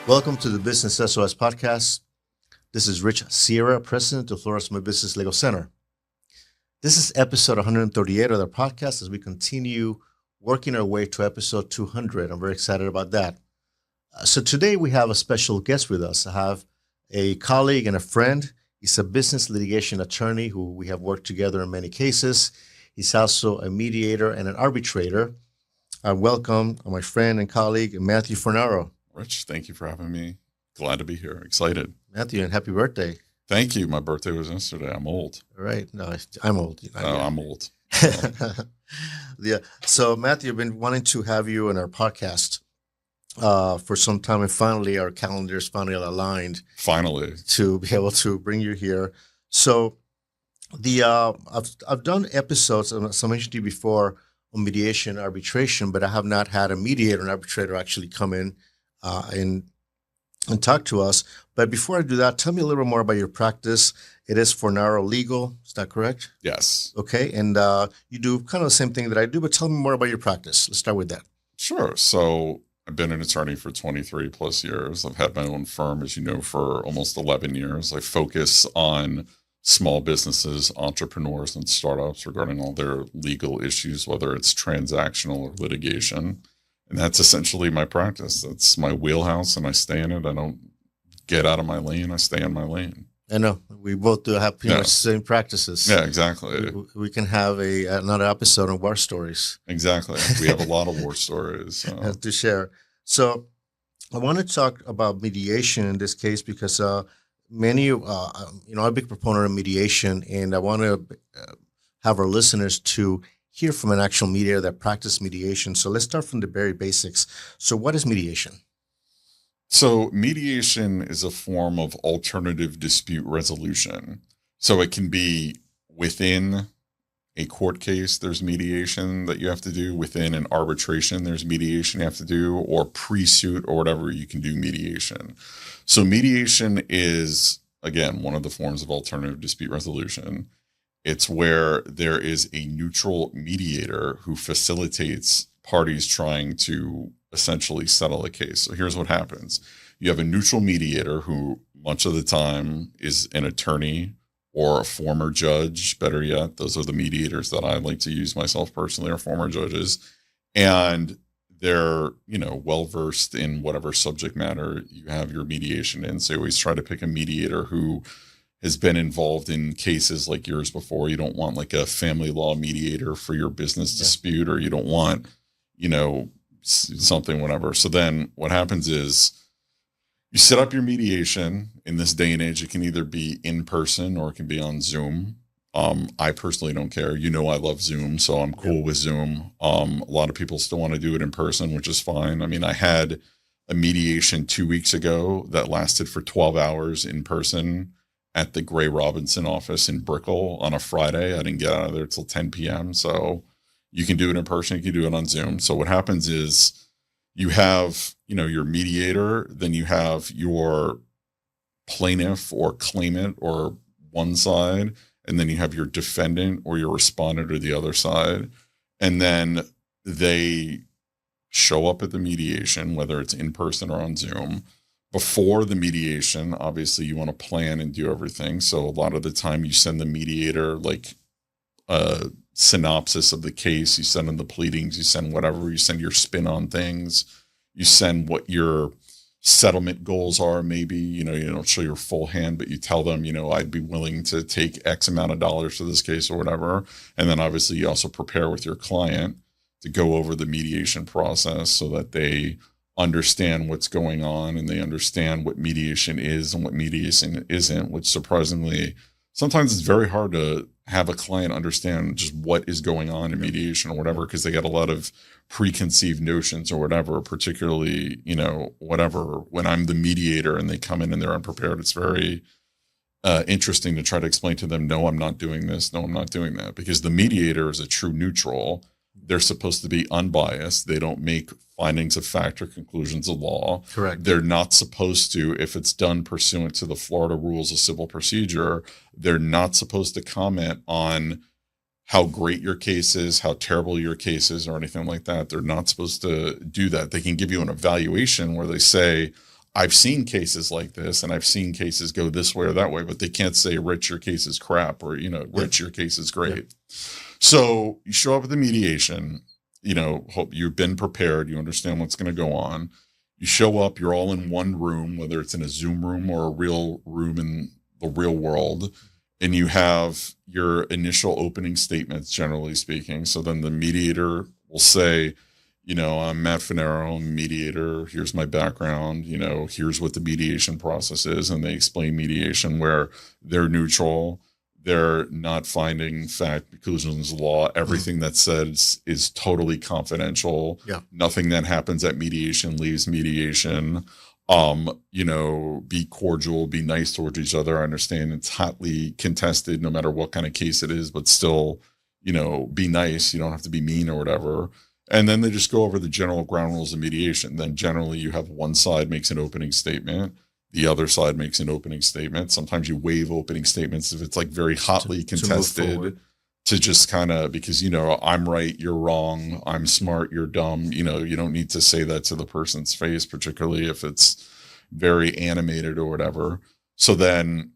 Welcome to the Business SOS podcast. This is Rich Sierra, president of Florida Small Business Legal Center. This is episode 138 of the podcast as we continue working our way to episode 200. I'm very excited about that. So today we have a special guest with us. I have a colleague and a friend. He's a business litigation attorney who we have worked together in many cases. He's also a mediator and an arbitrator. I welcome my friend and colleague, Matthew Fornaro. Rich, thank you for having me. Glad to be here. Excited. Matthew, and happy birthday. Thank you. My birthday was yesterday. I'm old. All right. No, I'm old. I'm old. Yeah. So, Matthew, I've been wanting to have you on our podcast for some time, and finally our calendars finally aligned. Finally. To be able to bring you here. So, I've done episodes, as I mentioned to you before, on mediation, arbitration, but I have not had a mediator and arbitrator actually come in and talk to us. But before I do that, tell me a little more about your practice. It is Fornaro Legal. Is that correct? Yes. Okay. And you do kind of the same thing that I do, but tell me more about your practice. Let's start with that. Sure. So I've been an attorney for 23 plus years. I've had my own firm, as you know, for almost 11 years. I focus on small businesses, entrepreneurs, and startups regarding all their legal issues, whether it's transactional or litigation. And that's essentially my practice. That's my wheelhouse, and I stay in it. I don't get out of my lane. I stay in my lane. I know. We both do have pretty much the same practices. Yeah, exactly. We can have another episode on war stories. Exactly. We have a lot of war stories to share. So I want to talk about mediation in this case because I'm a big proponent of mediation, and I want to have our listeners to hear from an actual mediator that practice mediation. So let's start from the very basics. So what is mediation? So mediation is a form of alternative dispute resolution. So it can be within a court case, there's mediation that you have to do. Within an arbitration, there's mediation you have to do, or pre-suit or whatever, you can do mediation. So mediation is, again, one of the forms of alternative dispute resolution. It's where there is a neutral mediator who facilitates parties trying to essentially settle a case. So here's what happens. You have a neutral mediator who much of the time is an attorney or a former judge. Better yet, those are the mediators that I like to use myself personally, are former judges. And they're, well-versed in whatever subject matter you have your mediation in. So you always try to pick a mediator who has been involved in cases like yours before. You don't want like a family law mediator for your business dispute, or you don't want, something, whatever. So then what happens is you set up your mediation. In this day and age, it can either be in person or it can be on Zoom. I personally don't care. I love Zoom, so I'm cool with Zoom. A lot of people still want to do it in person, which is fine. I mean, I had a mediation 2 weeks ago that lasted for 12 hours in person at the Gray Robinson office in Brickell on a Friday. I didn't get out of there till 10 p.m. So you can do it in person, you can do it on Zoom. So what happens is you have, your mediator, then you have your plaintiff or claimant or one side, and then you have your defendant or your respondent or the other side. And then they show up at the mediation, whether it's in person or on Zoom. Before the mediation, obviously you want to plan and do everything. So a lot of the time you send the mediator like a synopsis of the case, you send them the pleadings, you send whatever, you send your spin on things, you send what your settlement goals are. Maybe, you don't show your full hand, but you tell them, I'd be willing to take X amount of dollars for this case or whatever. And then obviously you also prepare with your client to go over the mediation process so that they understand what's going on and they understand what mediation is and what mediation isn't, which surprisingly, sometimes it's very hard to have a client understand just what is going on in mediation or whatever, because they get a lot of preconceived notions or whatever, particularly, whatever, when I'm the mediator and they come in and they're unprepared, it's very interesting to try to explain to them, no, I'm not doing this. No, I'm not doing that, because the mediator is a true neutral. They're supposed to be unbiased. They don't make findings of fact or conclusions of law. Correct. They're not supposed to, if it's done pursuant to the Florida rules of civil procedure, they're not supposed to comment on how great your case is, how terrible your case is, or anything like that. They're not supposed to do that. They can give you an evaluation where they say, I've seen cases like this, and I've seen cases go this way or that way, but they can't say, Rich, your case is crap, or, Rich, your case is great. So you show up at the mediation, hope you've been prepared, you understand what's going to go on. You show up, you're all in one room, whether it's in a Zoom room or a real room in the real world, and you have your initial opening statements, generally speaking. So then the mediator will say, I'm Matt Fornaro, I'm a mediator. Here's my background. Here's what the mediation process is. And they explain mediation, where they're neutral. They're not finding fact, conclusions of law. Everything that's said is totally confidential. Yeah. Nothing that happens at mediation leaves mediation. Be cordial, be nice towards each other. I understand it's hotly contested no matter what kind of case it is, but still, be nice. You don't have to be mean or whatever. And then they just go over the general ground rules of mediation. Then generally you have one side makes an opening statement. The other side makes an opening statement. Sometimes you waive opening statements if it's like very hotly contested to just kind of, because, I'm right, you're wrong. I'm smart, you're dumb. You don't need to say that to the person's face, particularly if it's very animated or whatever. So then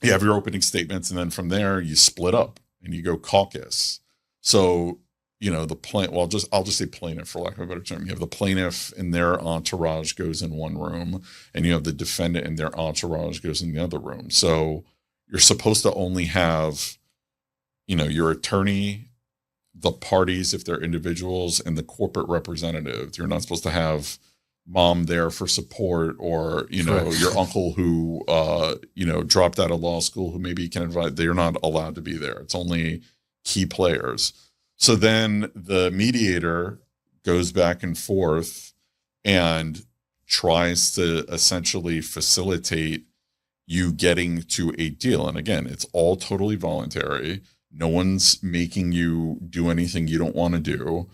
you have your opening statements, and then from there you split up and you go caucus. So I'll just say plaintiff for lack of a better term. You have the plaintiff and their entourage goes in one room, and you have the defendant and their entourage goes in the other room. So you're supposed to only have, your attorney, the parties, if they're individuals, and the corporate representative. You're not supposed to have mom there for support, or, your uncle who, dropped out of law school who maybe can advise. They're not allowed to be there. It's only key players. So then the mediator goes back and forth and tries to essentially facilitate you getting to a deal. And again, it's all totally voluntary. No one's making you do anything you don't want to do.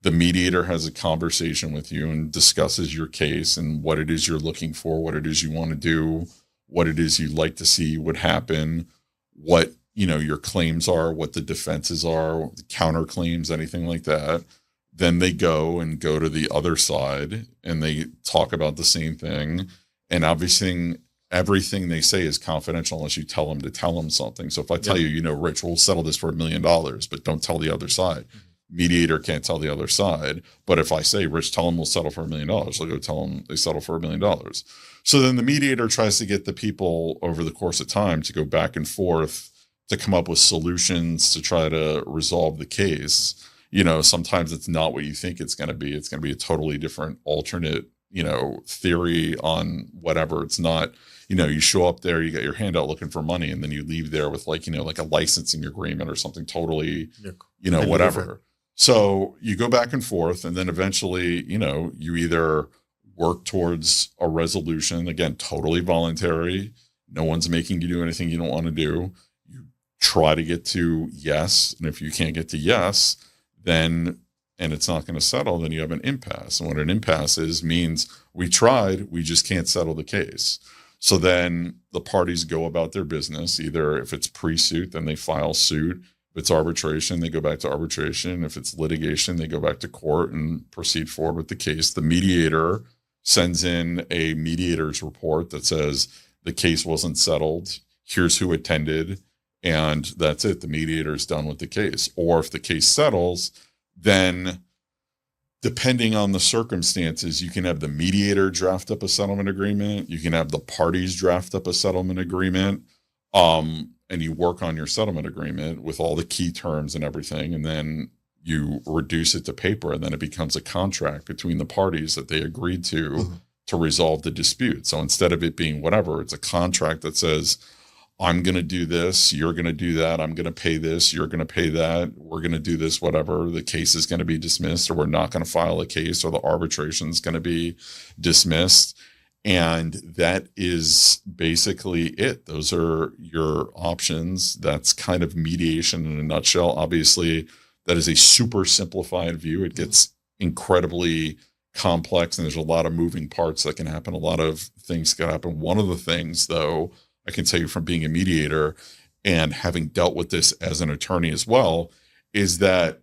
The mediator has a conversation with you and discusses your case and what it is you're looking for, what it is you want to do, what it is you'd like to see would happen, what your claims are, what the defenses are, the counterclaims, anything like that. Then they go to the other side and they talk about the same thing. And obviously everything they say is confidential unless you tell them to tell them something. So if I tell you, Rich, we'll settle this for $1 million, but don't tell the other side. Mediator can't tell the other side. But if I say, Rich, tell them we'll settle for $1 million, they'll go tell them they settle for $1 million. So then the mediator tries to get the people over the course of time to go back and forth to come up with solutions to try to resolve the case. Sometimes it's not what you think it's going to be. It's going to be a totally different alternate, theory on whatever. It's not, you show up there, you got your hand out looking for money, and then you leave there with like a licensing agreement or something totally, whatever. Different. So you go back and forth, and then eventually, you either work towards a resolution, again, totally voluntary. No one's making you do anything you don't want to do. Try to get to yes. And if you can't get to yes, and it's not going to settle, then you have an impasse. And what an impasse is means we tried, we just can't settle the case. So then the parties go about their business. Either if it's pre-suit, then they file suit. If it's arbitration, they go back to arbitration. If it's litigation, they go back to court and proceed forward with the case. The mediator sends in a mediator's report that says the case wasn't settled. Here's who attended. And that's it. The mediator is done with the case. Or if the case settles, then depending on the circumstances, you can have the mediator draft up a settlement agreement. You can have the parties draft up a settlement agreement. And you work on your settlement agreement with all the key terms and everything. And then you reduce it to paper, and then it becomes a contract between the parties that they agreed to resolve the dispute. So instead of it being whatever, it's a contract that says, I'm going to do this, you're going to do that, I'm going to pay this, you're going to pay that, we're going to do this, whatever. The case is going to be dismissed, or we're not going to file a case, or the arbitration is going to be dismissed. And that is basically it. Those are your options. That's kind of mediation in a nutshell. Obviously, that is a super simplified view. It gets incredibly complex, and there's a lot of moving parts that can happen. A lot of things can happen. One of the things, though, I can tell you from being a mediator and having dealt with this as an attorney as well, is that,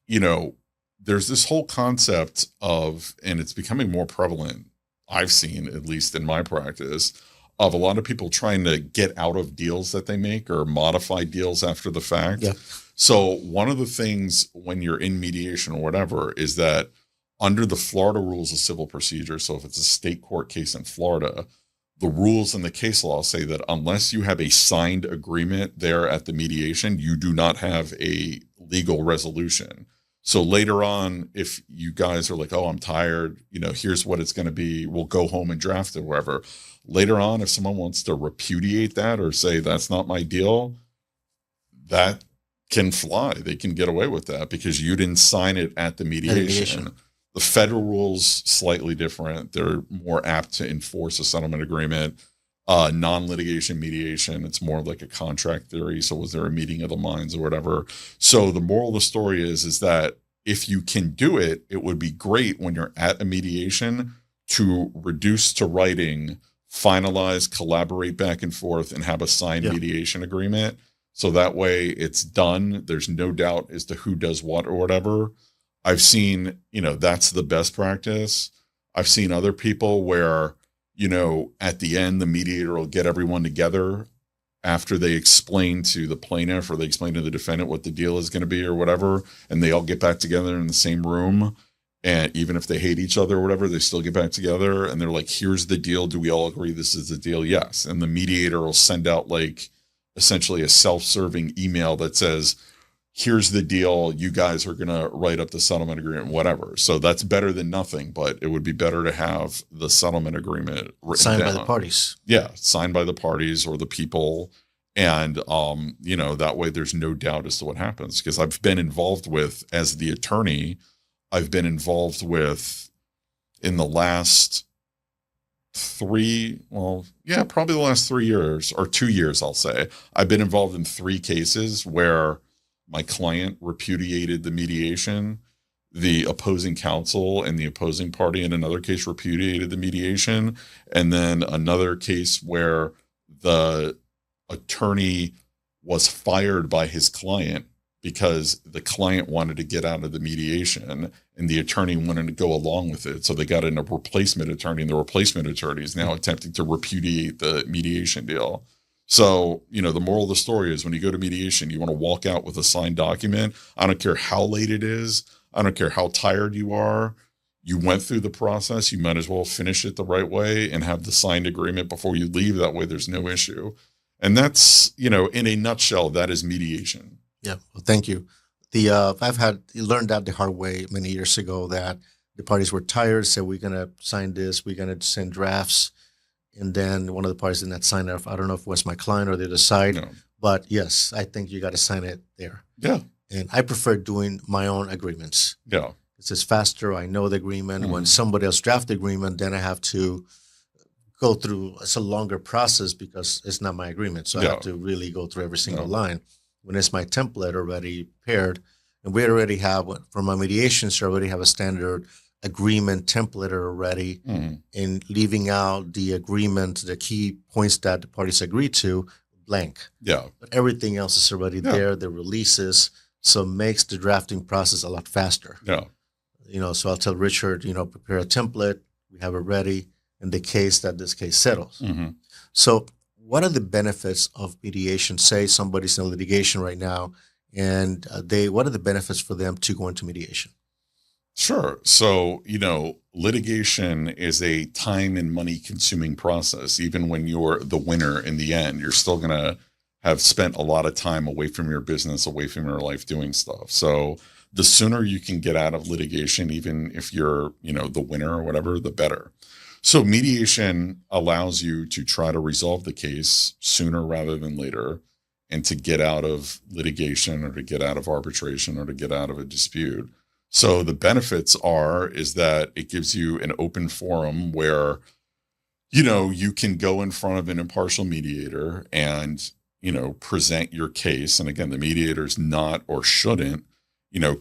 there's this whole concept of, and it's becoming more prevalent, I've seen, at least in my practice, of a lot of people trying to get out of deals that they make or modify deals after the fact. Yeah. So one of the things when you're in mediation or whatever is that under the Florida rules of civil procedure, so if it's a state court case in Florida, the rules in the case law say that unless you have a signed agreement there at the mediation, you do not have a legal resolution. So later on, if you guys are like, oh, I'm tired, here's what it's going to be, we'll go home and draft it wherever. Later on, if someone wants to repudiate that or say that's not my deal, that can fly. They can get away with that because you didn't sign it at the mediation. The federal rules slightly different. They're more apt to enforce a settlement agreement. Non-litigation mediation, it's more like a contract theory. So was there a meeting of the minds or whatever? So the moral of the story is that if you can do it, it would be great when you're at a mediation to reduce to writing, finalize, collaborate back and forth, and have a signed mediation agreement. So that way it's done. There's no doubt as to who does what or whatever. I've seen, that's the best practice. I've seen other people where, at the end, the mediator will get everyone together after they explain to the plaintiff or they explain to the defendant what the deal is going to be or whatever. And they all get back together in the same room. And even if they hate each other or whatever, they still get back together. And they're like, here's the deal. Do we all agree this is the deal? Yes. And the mediator will send out essentially a self-serving email that says, here's the deal. You guys are going to write up the settlement agreement, whatever. So that's better than nothing, but it would be better to have the settlement agreement written signed down. by the parties. Yeah, signed by the parties or the people. And, that way there's no doubt as to what happens. Because I've been involved with, as the attorney, in the last probably the last 3 years or 2 years, I'll say, I've been involved in 3 cases where my client repudiated the mediation, the opposing counsel and the opposing party in another case repudiated the mediation, and then another case where the attorney was fired by his client because the client wanted to get out of the mediation and the attorney wanted to go along with it. So they got in a replacement attorney, and the replacement attorney is now attempting to repudiate the mediation deal. So, the moral of the story is when you go to mediation, you want to walk out with a signed document. I don't care how late it is. I don't care how tired you are. You went through the process. You might as well finish it the right way and have the signed agreement before you leave. That way there's no issue. And that's, in a nutshell, that is mediation. Yeah. Well, thank you. I've learned that the hard way many years ago that the parties were tired, said we're going to sign this, we're going to send drafts. And then one of the parties did not sign it. I don't know if it was my client or the other side, but yes, I think you got to sign it there. Yeah. And I prefer doing my own agreements. Yeah. It's just faster. I know the agreement. When somebody else drafts the agreement, then I have to go through. It's a longer process because it's not my agreement. So I have to really go through every single line. When it's my template already paired, and we already have, for my mediations, I already have a standard agreement template already, and leaving out the agreement, the key points that the parties agree to, blank. Yeah. But everything else is already there, the releases, so it makes the drafting process a lot faster. Yeah. So I'll tell Richard, prepare a template, we have it ready, in the case that this case settles. So what are the benefits of mediation? Say somebody's in litigation right now, and what are the benefits for them to go into mediation? Sure. So, litigation is a time and money consuming process. Even when you're the winner in the end, you're still going to have spent a lot of time away from your business, away from your life doing stuff. So the sooner you can get out of litigation, even if you're, the winner or whatever, the better. So mediation allows you to try to resolve the case sooner rather than later, and to get out of litigation or to get out of arbitration or to get out of a dispute. So the benefits is that it gives you an open forum where, you can go in front of an impartial mediator and, present your case. And again, the mediator's not or shouldn't,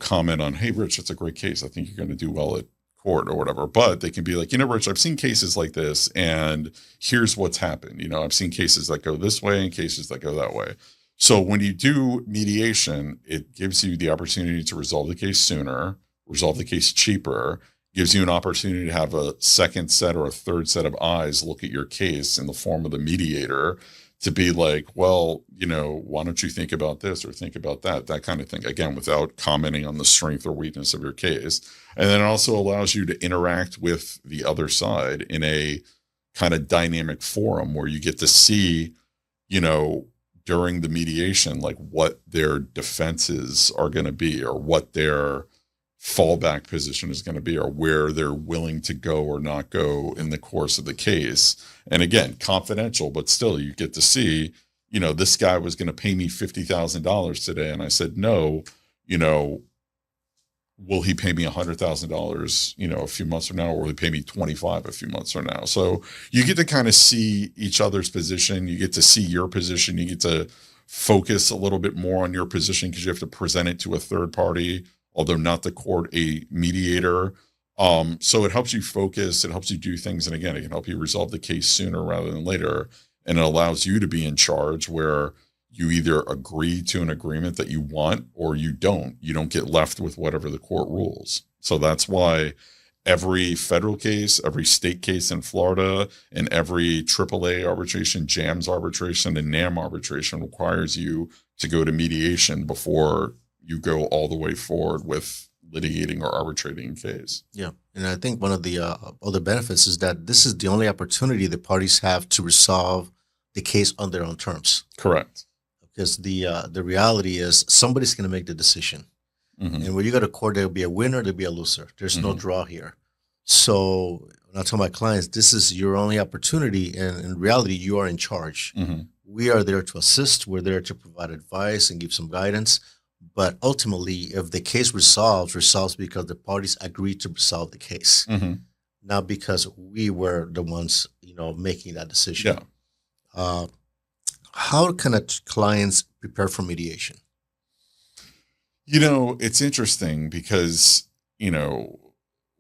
comment on, hey, Rich, it's a great case. I think you're going to do well at court or whatever. But they can be like, Rich, I've seen cases like this and here's what's happened. I've seen cases that go this way and cases that go that way. So when you do mediation, it gives you the opportunity to resolve the case sooner, resolve the case cheaper, gives you an opportunity to have a second set or a third set of eyes look at your case in the form of the mediator to be like, well, why don't you think about this or think about that kind of thing. Again, without commenting on the strength or weakness of your case. And then it also allows you to interact with the other side in a kind of dynamic forum where you get to see, during the mediation, like what their defenses are going to be or what their fallback position is going to be or where they're willing to go or not go in the course of the case. And again, confidential, but still you get to see, this guy was going to pay me $50,000 today. And I said, no, will he pay me $100,000, a few months from now, or will he pay me 25 a few months from now? So you get to kind of see each other's position. You get to see your position. You get to focus a little bit more on your position because you have to present it to a third party, although not the court, a mediator. So it helps you focus. It helps you do things. And again, it can help you resolve the case sooner rather than later. And it allows you to be in charge where you either agree to an agreement that you want or you don't. You don't get left with whatever the court rules. So that's why every federal case, every state case in Florida, and every AAA arbitration, JAMS arbitration, and NAM arbitration requires you to go to mediation before you go all the way forward with litigating or arbitrating a case. Yeah. And I think one of the other benefits is that this is the only opportunity the parties have to resolve the case on their own terms. Correct. Because the reality is somebody's going to make the decision. Mm-hmm. And when you go to court, there'll be a winner, there'll be a loser. There's no draw here. So when I tell my clients, this is your only opportunity. And in reality, you are in charge. Mm-hmm. We are there to assist. We're there to provide advice and give some guidance. But ultimately, if the case resolves because the parties agreed to resolve the case, not because we were the ones, making that decision. Yeah. How can clients prepare for mediation? It's interesting because,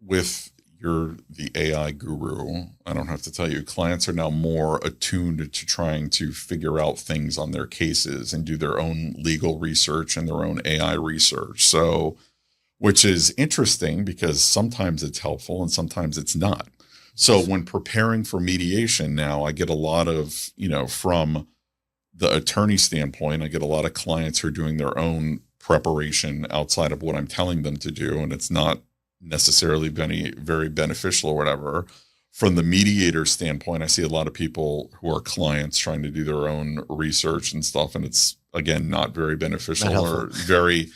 with the AI guru, I don't have to tell you, clients are now more attuned to trying to figure out things on their cases and do their own legal research and their own AI research. So, which is interesting because sometimes it's helpful and sometimes it's not. So when preparing for mediation now, I get a lot of, from the attorney standpoint, I get a lot of clients who are doing their own preparation outside of what I'm telling them to do, and it's not necessarily very beneficial or whatever. From the mediator standpoint, I see a lot of people who are clients trying to do their own research and stuff, and it's, again, not very beneficial or very,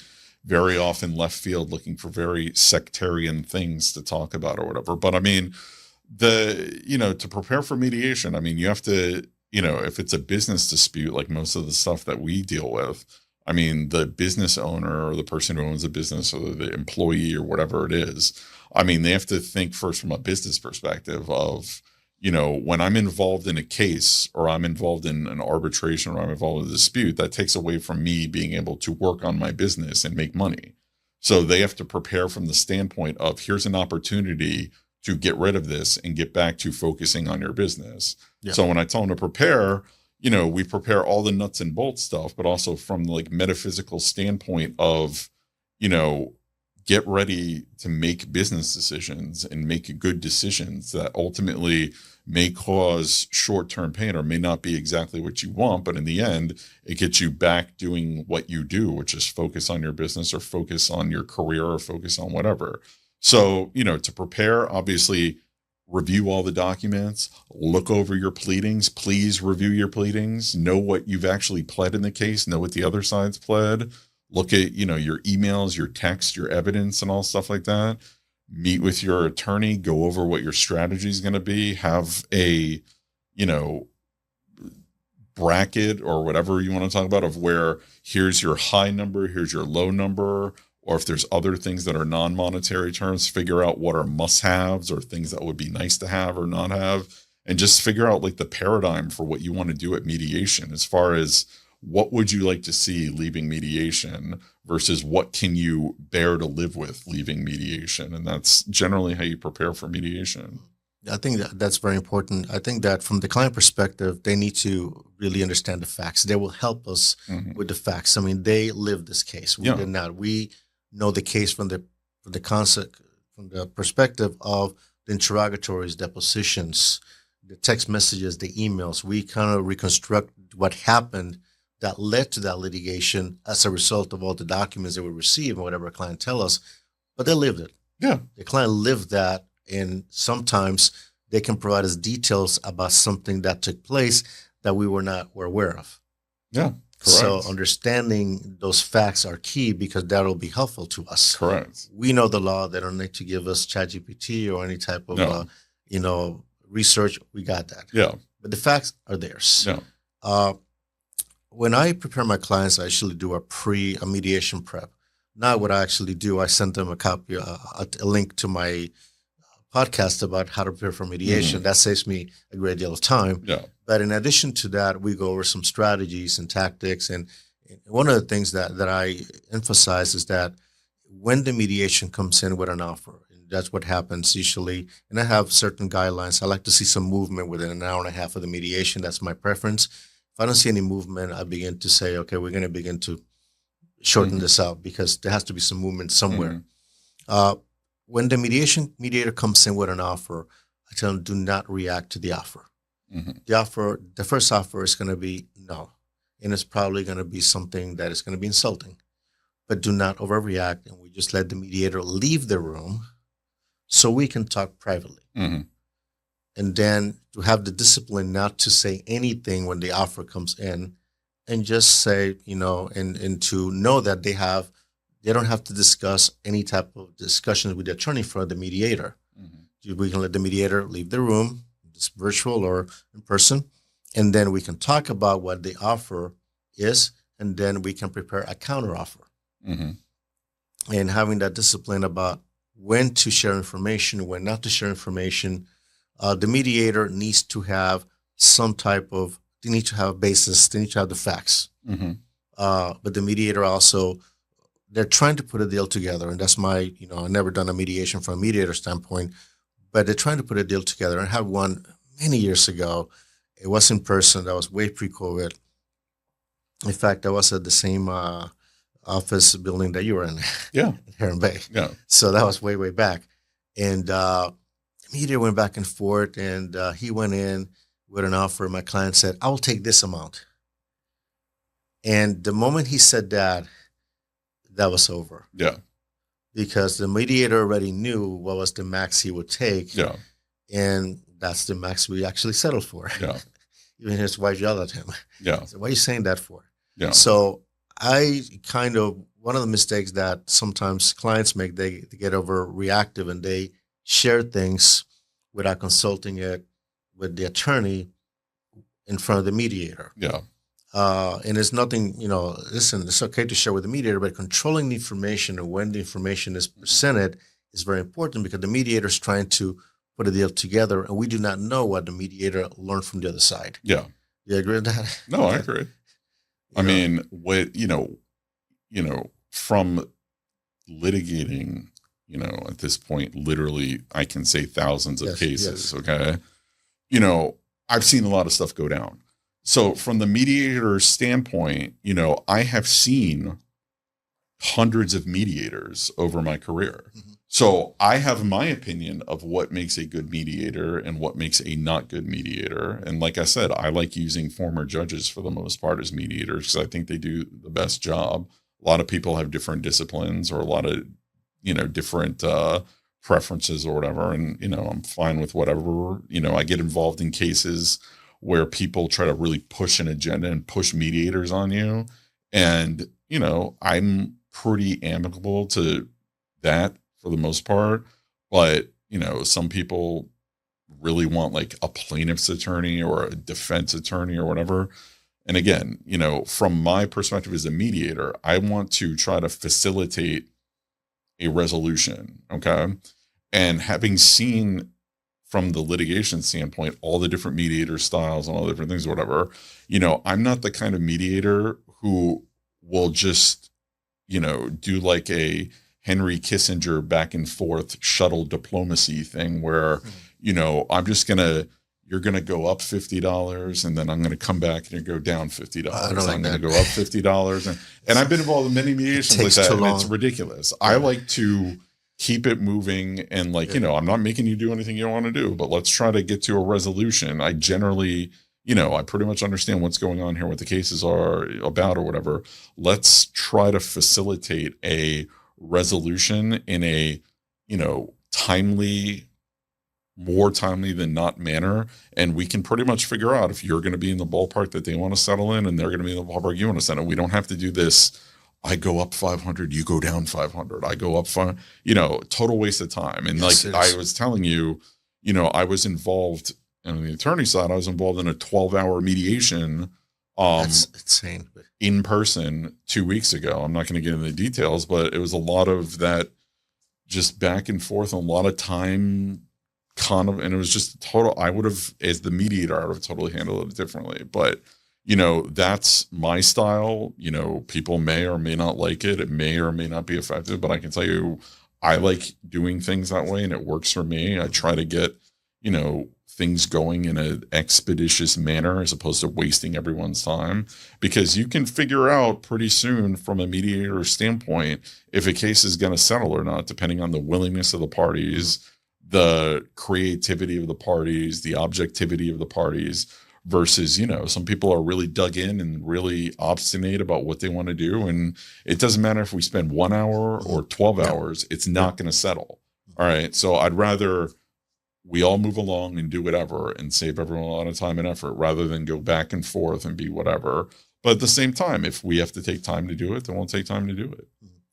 very often left field, looking for very sectarian things to talk about or whatever. But I mean, to prepare for mediation, I mean, you have to, if it's a business dispute, like most of the stuff that we deal with, I mean, the business owner or the person who owns a business or the employee or whatever it is, I mean, they have to think first from a business perspective of, when I'm involved in a case or I'm involved in an arbitration or I'm involved in a dispute, that takes away from me being able to work on my business and make money. So they have to prepare from the standpoint of, here's an opportunity to get rid of this and get back to focusing on your business. Yeah. So when I tell them to prepare, we prepare all the nuts and bolts stuff, but also from the metaphysical standpoint of, get ready to make business decisions and make good decisions that ultimately may cause short-term pain or may not be exactly what you want. But in the end, it gets you back doing what you do, which is focus on your business or focus on your career or focus on whatever. So, to prepare, obviously, review all the documents, look over your pleadings. Please review your pleadings, know what you've actually pled in the case, know what the other side's pled, look at, your emails, your text, your evidence and all stuff like that. Meet with your attorney, go over what your strategy is going to be, have a, bracket or whatever you want to talk about of where here's your high number, here's your low number. Or if there's other things that are non-monetary terms, figure out what are must-haves or things that would be nice to have or not have, and just figure out the paradigm for what you want to do at mediation as far as what would you like to see leaving mediation versus what can you bear to live with leaving mediation. And that's generally how you prepare for mediation. I think that's very important. I think that from the client perspective, they need to really understand the facts. They will help us with the facts. I mean, they live this case. We did not. We know the case from the concept, from the perspective of the interrogatories, depositions, the text messages, the emails. We kind of reconstruct what happened that led to that litigation as a result of all the documents that we receive and whatever a client tell us. But they lived it. Yeah. The client lived that, and sometimes they can provide us details about something that took place that we were aware of. Yeah. Correct. So understanding those facts are key because that'll be helpful to us. Correct. We know the law. They don't need to give us ChatGPT or any type of, research. We got that. Yeah. But the facts are theirs. Yeah. When I prepare my clients, I actually do a mediation prep. Now what I actually do, I send them a copy, a link to my podcast about how to prepare for mediation. That saves me a great deal of time. Yeah. But in addition to that, we go over some strategies and tactics. And one of the things that I emphasize is that when the mediation comes in with an offer, and that's what happens usually, and I have certain guidelines. I like to see some movement within an hour and a half of the mediation. That's my preference. If I don't see any movement, I begin to say, okay, we're going to begin to shorten this out because there has to be some movement somewhere. When the mediator comes in with an offer, I tell them, do not react to the offer. The first offer is going to be no, and it's probably going to be something that is going to be insulting. But do not overreact, and we just let the mediator leave the room so we can talk privately. And then to have the discipline not to say anything when the offer comes in, and just say, and to know that they don't have to discuss any type of discussions with the attorney for the mediator. We can let the mediator leave the room, it's virtual or in person, and then we can talk about what the offer is, and then we can prepare a counter offer. And having that discipline about when to share information, when not to share information. The mediator needs to have they need to have a basis, they need to have the facts. But the mediator also, they're trying to put a deal together, and that's my, I've never done a mediation from a mediator standpoint, but they're trying to put a deal together. I had one many years ago. It was in person. That was way pre-COVID. In fact, I was at the same office building that you were in. Yeah. Here in Bay. Yeah. So that was way, way back. And the mediator went back and forth, and he went in with an offer. My client said, I will take this amount. And the moment he said that was over. Yeah. Because the mediator already knew what was the max he would take. Yeah. And that's the max we actually settled for. Yeah. Even his wife yelled at him. Yeah. So what are you saying that for? Yeah. So one of the mistakes that sometimes clients make, they get overreactive and they share things without consulting it with the attorney in front of the mediator. Yeah. And it's nothing, listen, it's okay to share with the mediator, but controlling the information and when the information is presented is very important because the mediator is trying to put a deal together and we do not know what the mediator learned from the other side. Yeah. You agree with that? No, I agree. I mean, from litigating, at this point, literally, I can say thousands of cases. Yes. Okay. I've seen a lot of stuff go down. So from the mediator's standpoint, I have seen hundreds of mediators over my career. So I have my opinion of what makes a good mediator and what makes a not good mediator. And like I said, I like using former judges for the most part as mediators because I think they do the best job. A lot of people have different disciplines or a lot of, different preferences or whatever. And, I'm fine with whatever. I get involved in cases where people try to really push an agenda and push mediators on you. And, I'm pretty amicable to that for the most part. But, some people really want like a plaintiff's attorney or a defense attorney or whatever. And again, from my perspective as a mediator, I want to try to facilitate a resolution. Okay. And having seen from the litigation standpoint, all the different mediator styles and all the different things, or whatever, I'm not the kind of mediator who will just, do like a Henry Kissinger back and forth shuttle diplomacy thing where, you're going to go up $50 and then I'm going to come back and go down $50. I'm going to go up $50. And I've been involved in many mediations like that. And it's ridiculous. Yeah. I like to keep it moving. And like, I'm not making you do anything you don't want to do, but let's try to get to a resolution. I generally, I pretty much understand what's going on here, what the cases are about or whatever. Let's try to facilitate a resolution in a, more timely than not manner. And we can pretty much figure out if you're going to be in the ballpark that they want to settle in and they're going to be in the ballpark you want to settle. We don't have to do this. I go up 500, you go down 500. I go up 5, total waste of time. And yes, like I was telling you, I was involved on the attorney side. I was involved in a 12-hour mediation. That's insane. In person 2 weeks ago. I'm not going to get into the details, but it was a lot of that just back and forth, a lot of time and it was just total. I would have, as the mediator, I would have totally handled it differently. But, that's my style. People may or may not like it. It may or may not be effective, but I can tell you, I like doing things that way and it works for me. I try to get, things going in an expeditious manner as opposed to wasting everyone's time, because you can figure out pretty soon from a mediator standpoint if a case is going to settle or not, depending on the willingness of the parties, the creativity of the parties, the objectivity of the parties, versus, some people are really dug in and really obstinate about what they want to do. And it doesn't matter if we spend 1 hour or 12 hours, it's not going to settle. All right. So I'd rather we all move along and do whatever and save everyone a lot of time and effort rather than go back and forth and be whatever. But at the same time, if we have to take time to do it, then we'll take time to do it.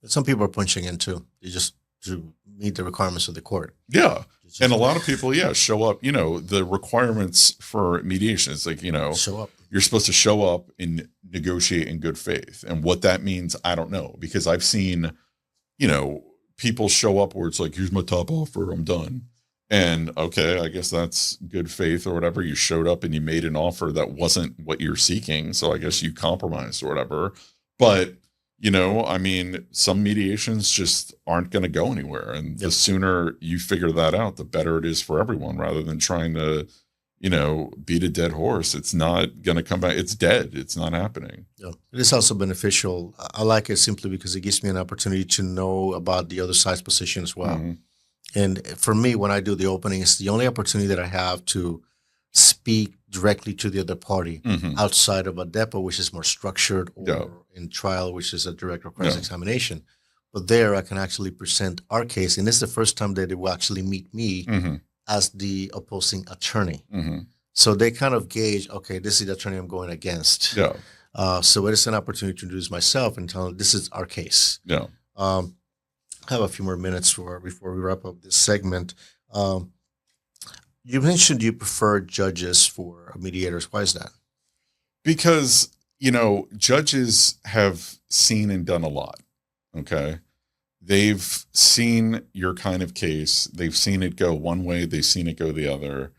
Some people are punching in too. They just to meet the requirements of the court. Yeah. And a lot of people, show up, the requirements for mediation is like, show up. You're supposed to show up and negotiate in good faith. And what that means, I don't know, because I've seen, people show up where it's like, here's my top offer, I'm done. And okay, I guess that's good faith or whatever. You showed up and you made an offer that wasn't what you're seeking. So I guess you compromised or whatever. But, some mediations just aren't going to go anywhere. And the sooner you figure that out, the better it is for everyone, rather than trying to, beat a dead horse. It's not going to come back. It's dead. It's not happening. Yeah. It is also beneficial. I like it simply because it gives me an opportunity to know about the other side's position as well. Mm-hmm. And for me, when I do the opening, it's the only opportunity that I have to speak directly to the other party outside of a depo, which is more structured, or in trial, which is a direct or cross-examination. But there I can actually present our case. And this is the first time that they will actually meet me as the opposing attorney. So they kind of gauge, okay, this is the attorney I'm going against. So it is an opportunity to introduce myself and tell them this is our case. I have a few more minutes before we wrap up this segment. You mentioned you prefer judges for mediators. Why is that? Because, judges have seen and done a lot. Okay. They've seen your kind of case. They've seen it go one way. They've seen it go the other.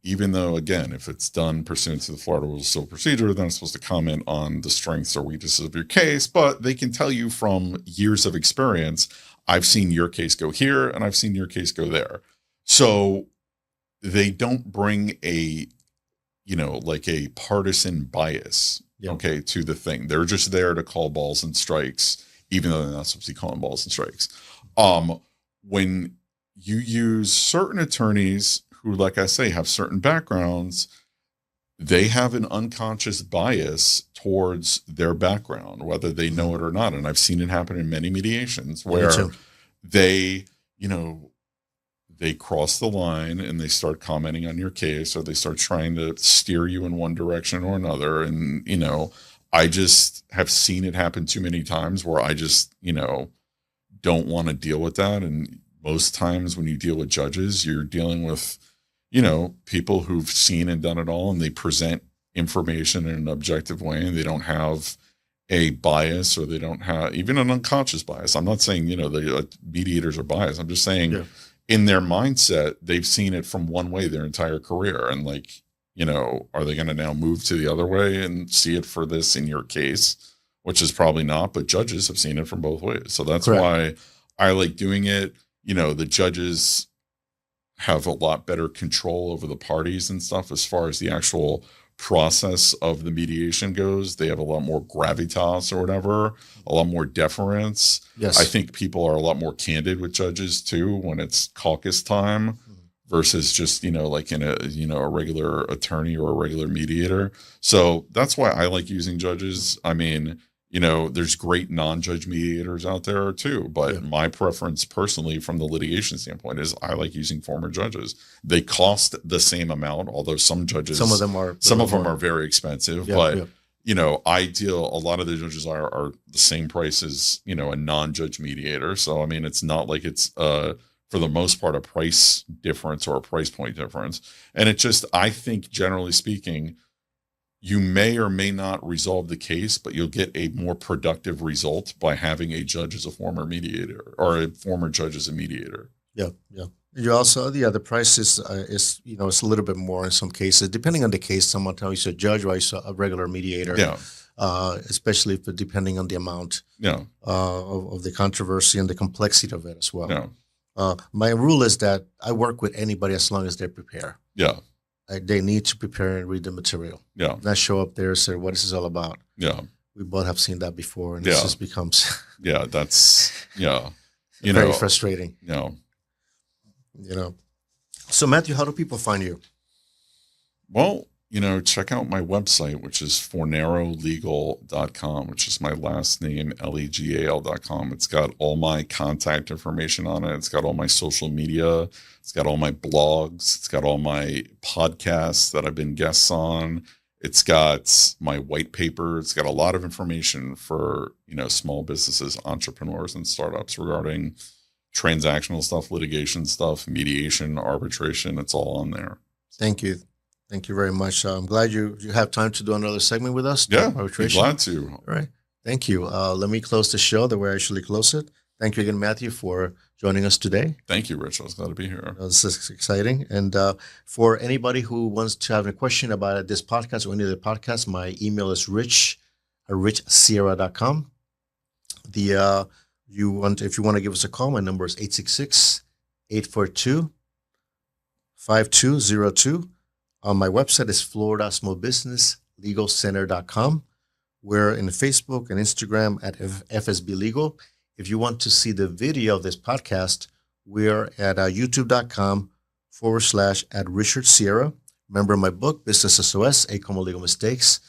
Even though, again, if it's done pursuant to the Florida Rules of Civil Procedure, then it's supposed to comment on the strengths or weaknesses of your case, but they can tell you from years of experience, I've seen your case go here and I've seen your case go there. So they don't bring a partisan bias, to the thing. They're just there to call balls and strikes, even though they're not supposed to be calling balls and strikes. When you use certain attorneys who, like I say, have certain backgrounds, they have an unconscious bias towards their background, whether they know it or not. And I've seen it happen in many mediations where they cross the line and they start commenting on your case, or they start trying to steer you in one direction or another. And, I just have seen it happen too many times where I just, don't want to deal with that. And most times when you deal with judges, you're dealing with, people who've seen and done it all, and they present information in an objective way, and they don't have a bias, or they don't have even an unconscious bias. I'm not saying, the mediators are biased. I'm just saying in their mindset, they've seen it from one way their entire career. And are they going to now move to the other way and see it for this in your case, which is probably not, but judges have seen it from both ways. So that's why I like doing it. The judges have a lot better control over the parties and stuff as far as the actual process of the mediation goes. They have a lot more gravitas or whatever, a lot more deference. Yes. I think people are a lot more candid with judges too when it's caucus time versus just, like in a regular attorney or a regular mediator. So that's why I like using judges. I mean, there's great non-judge mediators out there too, but my preference personally from the litigation standpoint is I like using former judges. They cost the same amount, although some of them are very expensive, a lot of the judges are the same price as, a non-judge mediator. So, I mean, it's not like it's, for the most part, a price difference or a price point difference. And I think generally speaking, you may or may not resolve the case, but you'll get a more productive result by having a judge as a former mediator or a former judge as a mediator. Yeah. You also, the price is it's a little bit more in some cases, depending on the case. Sometimes a judge or a regular mediator. Yeah. Especially depending on the amount of the controversy and the complexity of it as well. Yeah. My rule is that I work with anybody as long as they prepare. Yeah. They need to prepare and read the material. Yeah. Not show up there and say, what is this all about? Yeah. We both have seen that before, and this just becomes very frustrating. Yeah. So Matthew, how do people find you? Well, check out my website, which is fornarolegal.com, which is my last name, legal.com. It's got all my contact information on it. It's got all my social media. It's got all my blogs. It's got all my podcasts that I've been guests on. It's got my white paper. It's got a lot of information for, small businesses, entrepreneurs, and startups regarding transactional stuff, litigation stuff, mediation, arbitration. It's all on there. Thank you. Thank you very much. I'm glad you have time to do another segment with us. Yeah, arbitration. Glad to. All right. Thank you. Let me close the show the way I usually close it. Thank you again, Matthew, for joining us today. Thank you, Rich. I was glad to be here. This is exciting. And for anybody who wants to have a question about this podcast or any other podcast, my email is rich@richsierra.com. If you want to give us a call, my number is 866-842-5202. My website is floridasmallbusinesslegalcenter.com. We're in Facebook and Instagram at FSB Legal. If you want to see the video of this podcast, we're at youtube.com/@Richard Sierra. Remember my book, Business SOS, 8 Common Legal Mistakes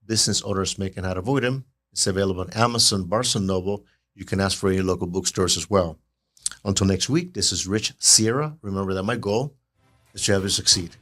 Business Owners Make and How to Avoid Them. It's available on Amazon, Barnes & Noble. You can ask for any local bookstores as well. Until next week, this is Rich Sierra. Remember that my goal is to have you succeed.